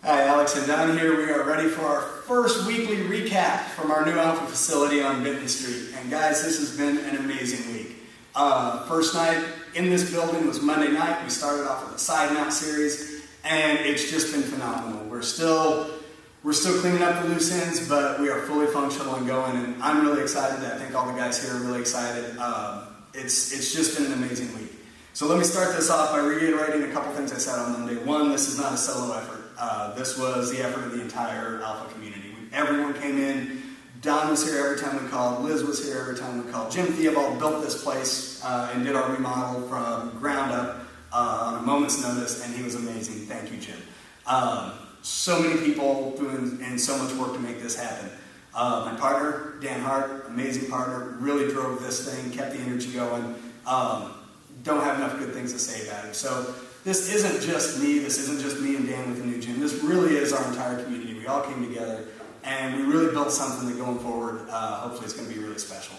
Hi, Alex and Don here. We are ready for our first weekly recap from our new Alpha facility on Benton Street. And guys, this has been an amazing week. First night in this building was Monday night. We started off with a side mount series, and it's just been phenomenal. We're still cleaning up the loose ends, but we are fully functional and going, and I'm really excited. I think all the guys here are really excited. It's just been an amazing week. So let me start this off by reiterating a couple things I said on Monday. One, this is not a solo effort. This was the effort of the entire Alpha community. Everyone came in. Don was here every time we called. Liz was here every time we called. Jim Theobald built this place and did our remodel from ground up on a moment's notice, and he was amazing. Thank you, Jim. So many people doing and so much work to make this happen. My partner, Dan Hart, amazing partner, really drove this thing, kept the energy going. Don't have enough good things to say about him. So this isn't just me. This isn't just me and Dan with the new gym. This really is our entire community. We all came together, and we really built something that going forward, hopefully, is going to be really special.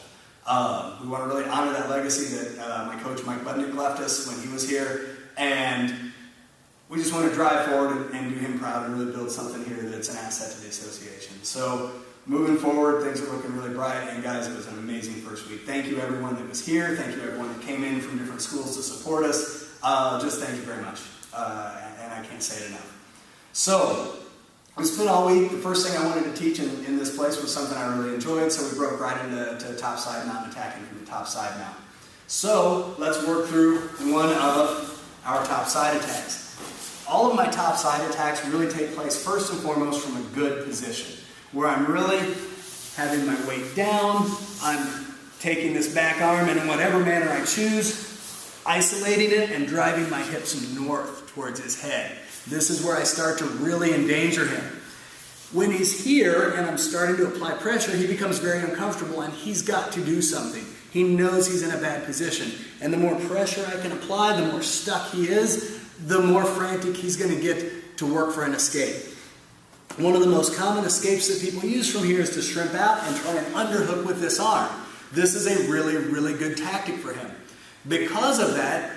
We want to really honor that legacy that my coach Mike Budnick left us when he was here, and we just want to drive forward and do him proud and really build something here that's an asset to the association. So moving forward, things are looking really bright, and guys, it was an amazing first week. Thank you everyone that was here. Thank you everyone that came in from different schools to support us. Just thank you very much, and I can't say it enough. So we spent all week. The first thing I wanted to teach in this place was something I really enjoyed, so we broke right into top side mount and attacking from the top side mount. So let's work through one of our top side attacks. All of my top side attacks really take place first and foremost from a good position, where I'm really having my weight down, I'm taking this back arm and in whatever manner I choose, isolating it and driving my hips north towards his head. This is where I start to really endanger him. When he's here and I'm starting to apply pressure, he becomes very uncomfortable and he's got to do something. He knows he's in a bad position. And the more pressure I can apply, the more stuck he is, the more frantic he's going to get to work for an escape. One of the most common escapes that people use from here is to shrimp out and try and underhook with this arm. This is a really, really good tactic for him. Because of that,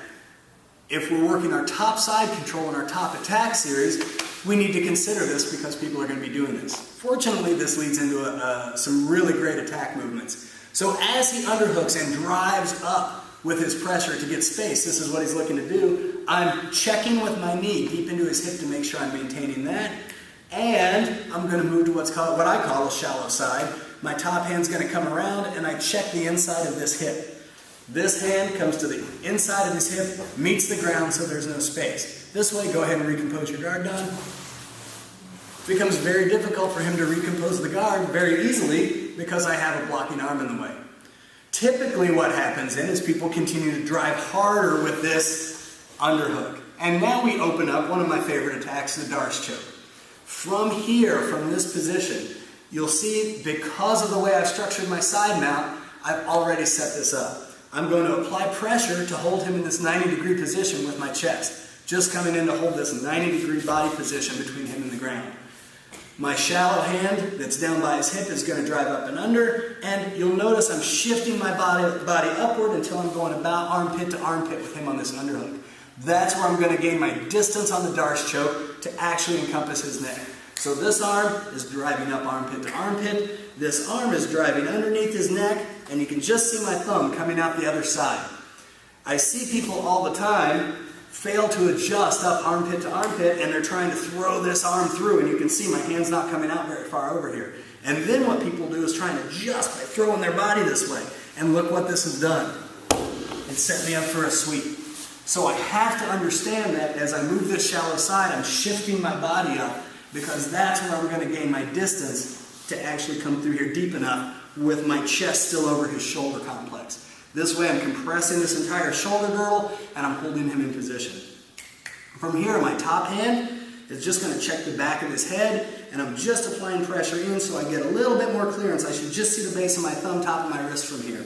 if we're working our top side control in our top attack series, we need to consider this because people are going to be doing this. Fortunately, this leads into some really great attack movements. So as he underhooks and drives up with his pressure to get space, this is what he's looking to do. I'm checking with my knee deep into his hip to make sure I'm maintaining that. And I'm going to move to what I call a shallow side. My top hand's going to come around and I check the inside of this hip. This hand comes to the inside of his hip, meets the ground so there's no space. This way, go ahead and recompose your guard, Don. It becomes very difficult for him to recompose the guard very easily because I have a blocking arm in the way. Typically what happens then is people continue to drive harder with this underhook. And now we open up one of my favorite attacks, the Darce choke. From here, from this position, you'll see because of the way I've structured my side mount, I've already set this up. I'm going to apply pressure to hold him in this 90-degree position with my chest. Just coming in to hold this 90-degree body position between him and the ground. My shallow hand that's down by his hip is going to drive up and under, and you'll notice I'm shifting my body upward until I'm going about armpit to armpit with him on this underhook. That's where I'm going to gain my distance on the Darce choke to actually encompass his neck. So this arm is driving up armpit to armpit, this arm is driving underneath his neck, and you can just see my thumb coming out the other side. I see people all the time fail to adjust up armpit to armpit, and they're trying to throw this arm through, and you can see my hand's not coming out very far over here. And then what people do is try and adjust by throwing their body this way. And look what this has done. It set me up for a sweep. So I have to understand that as I move this shallow side, I'm shifting my body up, because that's where I'm going to gain my distance to actually come through here deep enough with my chest still over his shoulder complex. This way I'm compressing this entire shoulder girdle and I'm holding him in position. From here, my top hand is just going to check the back of his head, and I'm just applying pressure in so I get a little bit more clearance. I should just see the base of my thumb, top of my wrist from here.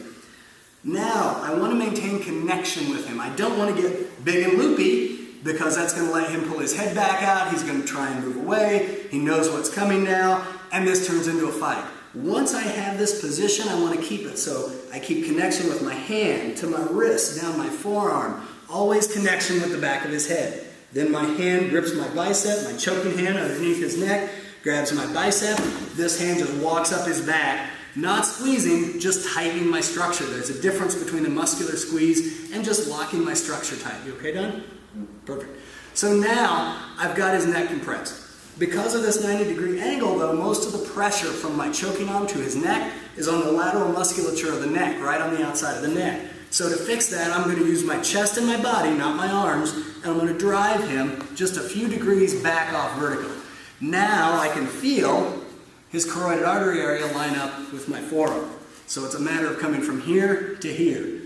Now, I want to maintain connection with him. I don't want to get big and loopy, because that's going to let him pull his head back out. He's going to try and move away. He knows what's coming now, and this turns into a fight. Once I have this position, I want to keep it. So I keep connection with my hand to my wrist, down my forearm. Always connection with the back of his head. Then my hand grips my bicep, my choking hand underneath his neck, grabs my bicep. This hand just walks up his back, not squeezing, just tightening my structure. There's a difference between a muscular squeeze and just locking my structure tight. You okay, Don? Perfect. So now I've got his neck compressed. Because of this 90-degree angle, though, most of the pressure from my choking arm to his neck is on the lateral musculature of the neck, right on the outside of the neck. So to fix that, I'm going to use my chest and my body, not my arms, and I'm going to drive him just a few degrees back off vertical. Now I can feel his carotid artery area line up with my forearm. So it's a matter of coming from here to here.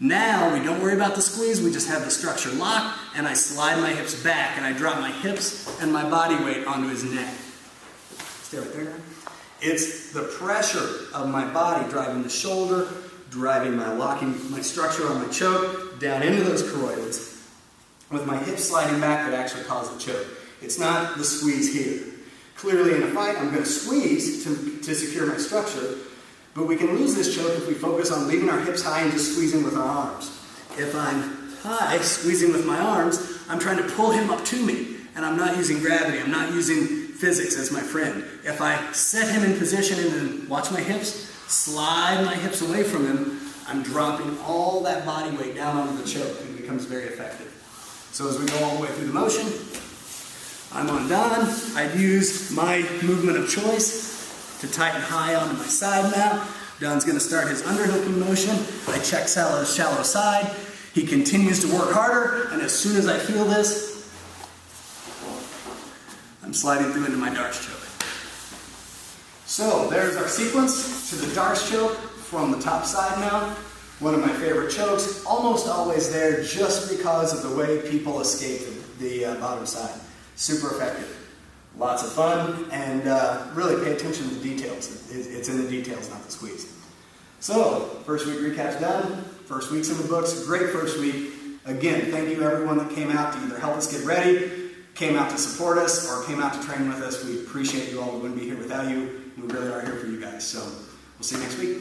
Now we don't worry about the squeeze, we just have the structure locked, and I slide my hips back, and I drop my hips and my body weight onto his neck. Stay right there, guys. It's the pressure of my body driving the shoulder, driving locking my structure on my choke down into those carotids, with my hips sliding back that actually cause the choke. It's not the squeeze here. Clearly in a fight, I'm going to squeeze to secure my structure, but we can lose this choke if we focus on leaving our hips high and just squeezing with our arms. If I'm high, squeezing with my arms, I'm trying to pull him up to me, and I'm not using gravity, I'm not using physics as my friend. If I set him in position and then watch my hips, slide my hips away from him, I'm dropping all that body weight down onto the choke, and it becomes very effective. So as we go all the way through the motion, I'm on Don. I'd use my movement of choice to tighten high onto my side now. Don's going to start his underhooking motion. I check shallow side. He continues to work harder, and as soon as I feel this, I'm sliding through into my Darce choke. So there's our sequence to the Darce choke from the top side now. One of my favorite chokes, almost always there just because of the way people escape the bottom side. Super effective. Lots of fun, and really pay attention to the details. It's in the details, not the squeeze. So, first week recap's done. First week's in the books. Great first week. Again, thank you everyone that came out to either help us get ready, came out to support us, or came out to train with us. We appreciate you all. We wouldn't be here without you. We really are here for you guys. So, we'll see you next week.